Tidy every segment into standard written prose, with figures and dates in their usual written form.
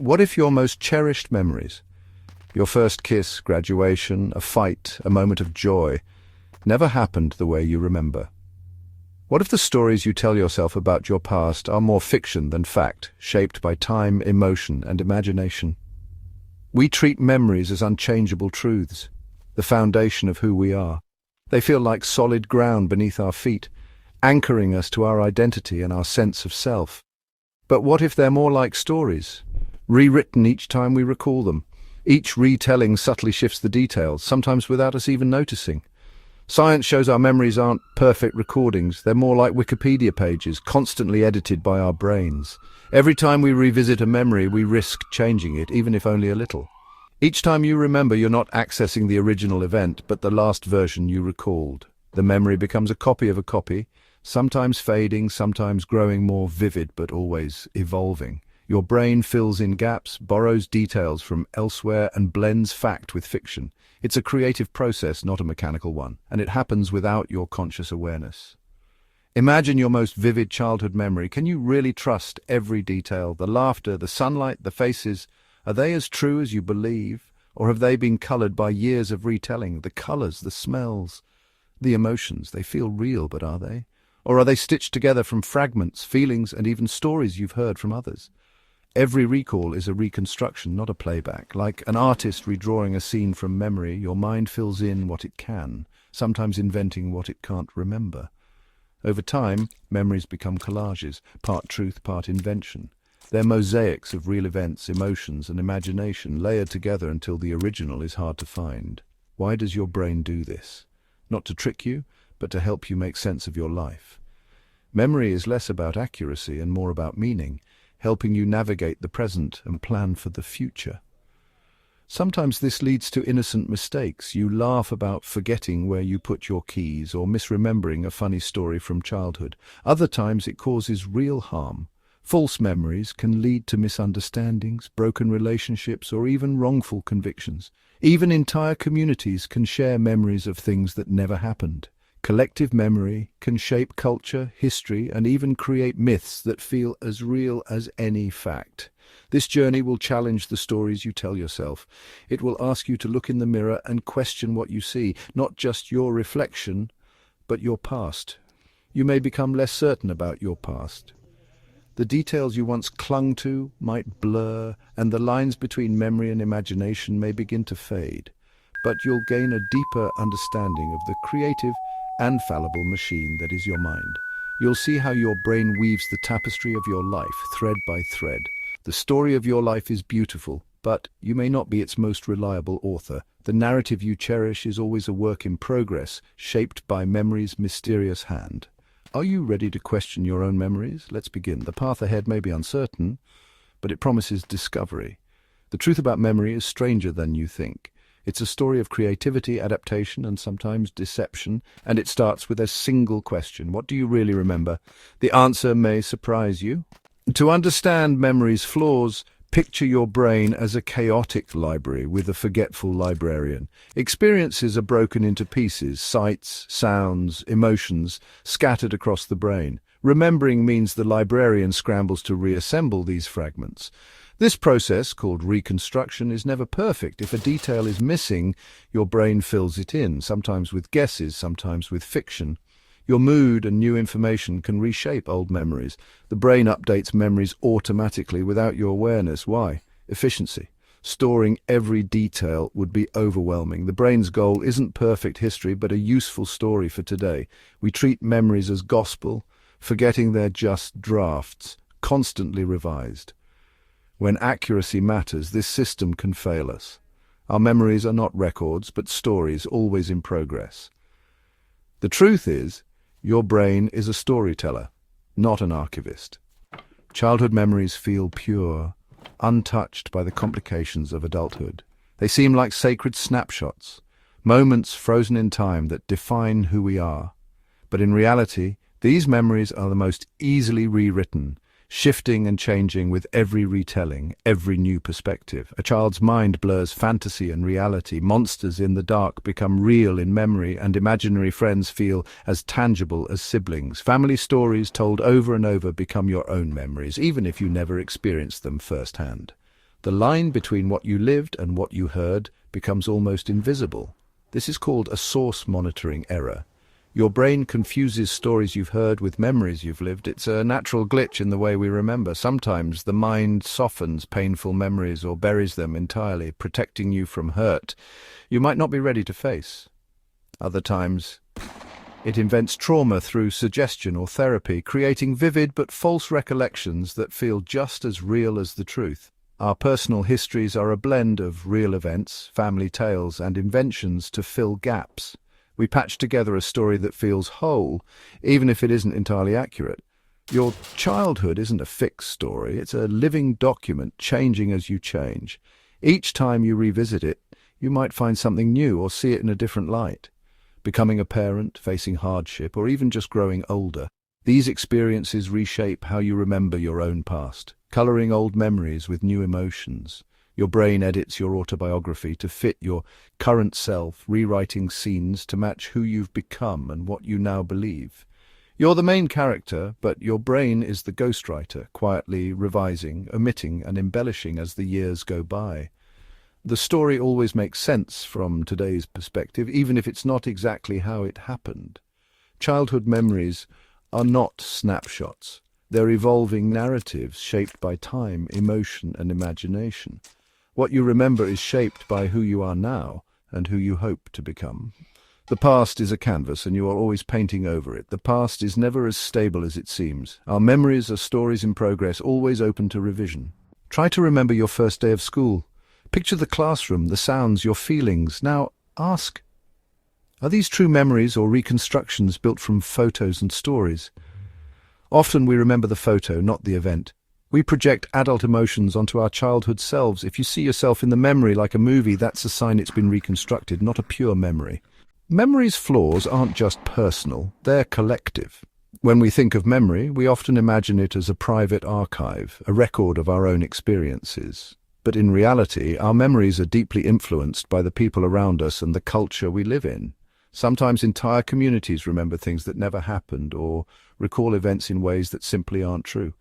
What if your most cherished memories, your first kiss, graduation, a fight, a moment of joy, never happened the way you remember? What if the stories you tell yourself about your past are more fiction than fact, shaped by time, emotion, and imagination? We treat memories as unchangeable truths, the foundation of who we are. They feel like solid ground beneath our feet, anchoring us to our identity and our sense of self. But what if they're more like stories, rewritten each time we recall them? Each retelling subtly shifts the details, sometimes without us even noticing. Science shows our memories aren't perfect recordings. They're more like Wikipedia pages, constantly edited by our brains. Every time we revisit a memory, we risk changing it, even if only a little. Each time you remember, you're not accessing the original event, but the last version you recalled. The memory becomes a copy of a copy, sometimes fading, sometimes growing more vivid, but always evolving. Your brain fills in gaps, borrows details from elsewhere, and blends fact with fiction. It's a creative process, not a mechanical one, and it happens without your conscious awareness. Imagine your most vivid childhood memory. Can you really trust every detail? The laughter, the sunlight, the faces, are they as true as you believe? Or have they been colored by years of retelling? The colors, the smells, the emotions, they feel real, but are they? Or are they stitched together from fragments, feelings, and even stories you've heard from others? Every recall is a reconstruction, not a playback. Like an artist redrawing a scene from memory, your mind fills in what it can, sometimes inventing what it can't remember. Over time, memories become collages, part truth, part invention. They're mosaics of real events, emotions, and imagination, layered together until the original is hard to find. Why does your brain do this? Not to trick you, but to help you make sense of your life. Memory is less about accuracy and more about meaning, helping you navigate the present and plan for the future. Sometimes this leads to innocent mistakes. You laugh about forgetting where you put your keys or misremembering a funny story from childhood. Other times it causes real harm. False memories can lead to misunderstandings, broken relationships, or even wrongful convictions. Even entire communities can share memories of things that never happened. Collective memory can shape culture, history, and even create myths that feel as real as any fact. This journey will challenge the stories you tell yourself. It will ask you to look in the mirror and question what you see, not just your reflection, but your past. You may become less certain about your past. The details you once clung to might blur, and the lines between memory and imagination may begin to fade. But you'll gain a deeper understanding of the creative and fallible machine that is your mind. You'll see how your brain weaves the tapestry of your life, thread by thread. The story of your life is beautiful, but you may not be its most reliable author. The narrative you cherish is always a work in progress, shaped by memory's mysterious hand. Are you ready to question your own memories? Let's begin. The path ahead may be uncertain, but it promises discovery. The truth about memory is stranger than you think. It's a story of creativity, adaptation, and sometimes deception, and it starts with a single question. What do you really remember? The answer may surprise you. To understand memory's flaws, picture your brain as a chaotic library with a forgetful librarian. Experiences are broken into pieces, sights, sounds, emotions, scattered across the brain. Remembering means the librarian scrambles to reassemble these fragments. This process, called reconstruction, is never perfect. If a detail is missing, your brain fills it in, sometimes with guesses, sometimes with fiction. Your mood and new information can reshape old memories. The brain updates memories automatically without your awareness. Why? Efficiency. Storing every detail would be overwhelming. The brain's goal isn't perfect history, but a useful story for today. We treat memories as gospel, forgetting they're just drafts, constantly revised. When accuracy matters, this system can fail us. Our memories are not records, but stories, always in progress. The truth is, your brain is a storyteller, not an archivist. Childhood memories feel pure, untouched by the complications of adulthood. They seem like sacred snapshots, moments frozen in time that define who we are. But in reality, these memories are the most easily rewritten, shifting and changing with every retelling, every new perspective. A child's mind blurs fantasy and reality. Monsters in the dark become real in memory, and imaginary friends feel as tangible as siblings. Family stories told over and over become your own memories, even if you never experienced them firsthand. The line between what you lived and what you heard becomes almost invisible. This is called a source monitoring error. Your brain confuses stories you've heard with memories you've lived. It's a natural glitch in the way we remember. Sometimes the mind softens painful memories or buries them entirely, protecting you from hurt you might not be ready to face. Other times, it invents trauma through suggestion or therapy, creating vivid but false recollections that feel just as real as the truth. Our personal histories are a blend of real events, family tales, and inventions to fill gaps. We patch together a story that feels whole, even if it isn't entirely accurate. Your childhood isn't a fixed story, it's a living document, changing as you change. Each time you revisit it, you might find something new or see it in a different light. Becoming a parent, facing hardship, or even just growing older, these experiences reshape how you remember your own past, coloring old memories with new emotions. Your brain edits your autobiography to fit your current self, rewriting scenes to match who you've become and what you now believe. You're the main character, but your brain is the ghostwriter, quietly revising, omitting, and embellishing as the years go by. The story always makes sense from today's perspective, even if it's not exactly how it happened. Childhood memories are not snapshots. They're evolving narratives shaped by time, emotion, and imagination. What you remember is shaped by who you are now and who you hope to become. The past is a canvas, and you are always painting over it. The past is never as stable as it seems. Our memories are stories in progress, always open to revision. Try to remember your first day of school. Picture the classroom, the sounds, your feelings. Now ask, are these true memories or reconstructions built from photos and stories? Often we remember the photo, not the event. We project adult emotions onto our childhood selves. If you see yourself in the memory like a movie, that's a sign it's been reconstructed, not a pure memory. Memory's flaws aren't just personal, they're collective. When we think of memory, we often imagine it as a private archive, a record of our own experiences. But in reality, our memories are deeply influenced by the people around us and the culture we live in. Sometimes entire communities remember things that never happened or recall events in ways that simply aren't true.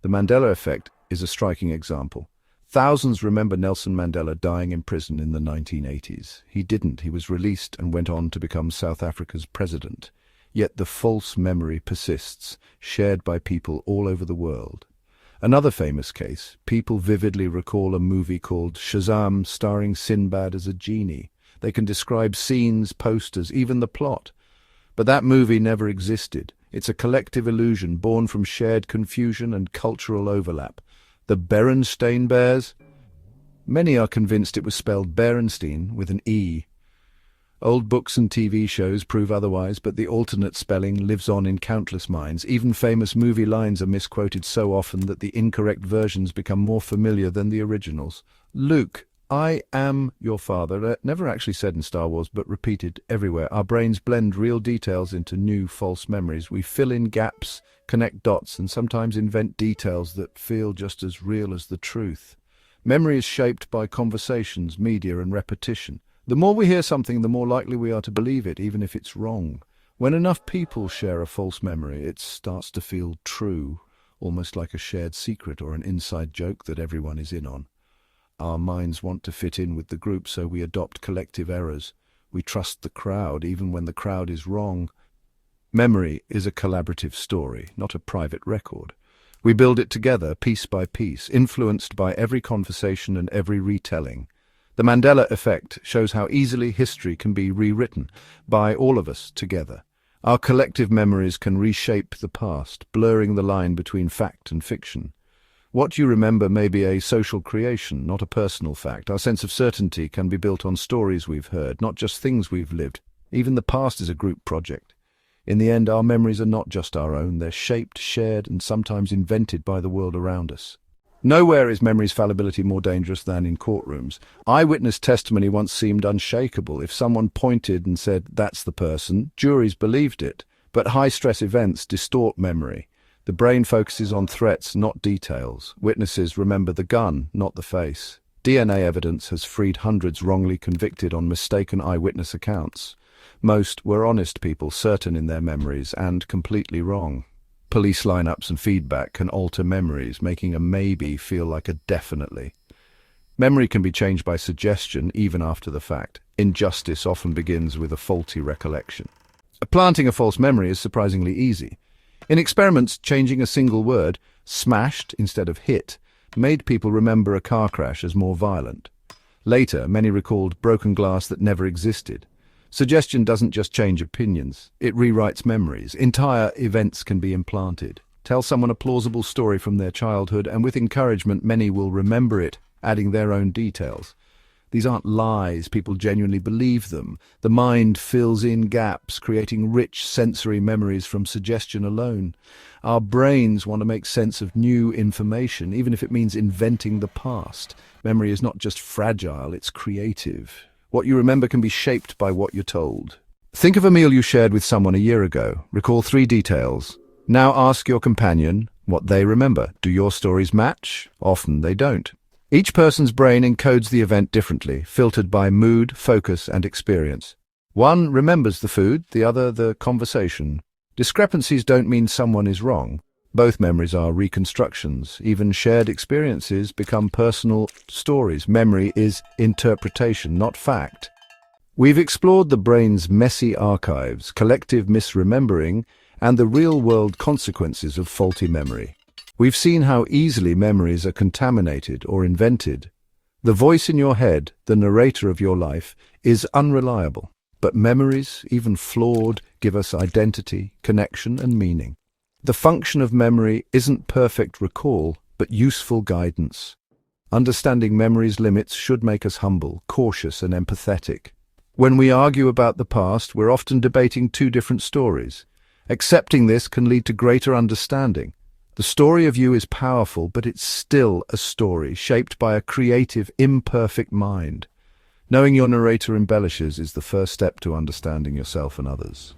The Mandela Effect is a striking example. Thousands remember Nelson Mandela dying in prison in the 1980s. He didn't. He was released and went on to become South Africa's president. Yet the false memory persists, shared by people all over the world. Another famous case, people vividly recall a movie called Shazam starring Sinbad as a genie. They can describe scenes, posters, even the plot. But that movie never existed. It's a collective illusion born from shared confusion and cultural overlap. The Berenstain Bears? Many are convinced it was spelled Berenstein with an E. Old books and TV shows prove otherwise, but the alternate spelling lives on in countless minds. Even famous movie lines are misquoted so often that the incorrect versions become more familiar than the originals. Luke, I am your father, never actually said in Star Wars, but repeated everywhere. Our brains blend real details into new false memories. We fill in gaps, connect dots, and sometimes invent details that feel just as real as the truth. Memory is shaped by conversations, media, and repetition. The more we hear something, the more likely we are to believe it, even if it's wrong. When enough people share a false memory, it starts to feel true, almost like a shared secret or an inside joke that everyone is in on. Our minds want to fit in with the group, so we adopt collective errors. We trust the crowd, even when the crowd is wrong. Memory is a collaborative story, not a private record. We build it together, piece by piece, influenced by every conversation and every retelling. The Mandela Effect shows how easily history can be rewritten by all of us together. Our collective memories can reshape the past, blurring the line between fact and fiction. What you remember may be a social creation, not a personal fact. Our sense of certainty can be built on stories we've heard, not just things we've lived. Even the past is a group project. In the end, our memories are not just our own. They're shaped, shared, and sometimes invented by the world around us. Nowhere is memory's fallibility more dangerous than in courtrooms. Eyewitness testimony once seemed unshakable. If someone pointed and said, "That's the person," juries believed it. But high-stress events distort memory. The brain focuses on threats, not details. Witnesses remember the gun, not the face. DNA evidence has freed hundreds wrongly convicted on mistaken eyewitness accounts. Most were honest people, certain in their memories, and completely wrong. Police lineups and feedback can alter memories, making a maybe feel like a definitely. Memory can be changed by suggestion even after the fact. Injustice often begins with a faulty recollection. Planting a false memory is surprisingly easy. In experiments, changing a single word, smashed instead of hit, made people remember a car crash as more violent. Later, many recalled broken glass that never existed. Suggestion doesn't just change opinions, it rewrites memories. Entire events can be implanted. Tell someone a plausible story from their childhood, and with encouragement, many will remember it, adding their own details. These aren't lies, people genuinely believe them. The mind fills in gaps, creating rich sensory memories from suggestion alone. Our brains want to make sense of new information, even if it means inventing the past. Memory is not just fragile, it's creative. What you remember can be shaped by what you're told. Think of a meal you shared with someone a year ago. Recall 3 details. Now ask your companion what they remember. Do your stories match? Often they don't. Each person's brain encodes the event differently, filtered by mood, focus, and experience. One remembers the food, the other the conversation. Discrepancies don't mean someone is wrong. Both memories are reconstructions. Even shared experiences become personal stories. Memory is interpretation, not fact. We've explored the brain's messy archives, collective misremembering, and the real-world consequences of faulty memory. We've seen how easily memories are contaminated or invented. The voice in your head, the narrator of your life, is unreliable. But memories, even flawed, give us identity, connection, and meaning. The function of memory isn't perfect recall, but useful guidance. Understanding memory's limits should make us humble, cautious, and empathetic. When we argue about the past, we're often debating 2 different stories. Accepting this can lead to greater understanding. The story of you is powerful, but it's still a story shaped by a creative, imperfect mind. Knowing your narrator embellishes is the first step to understanding yourself and others.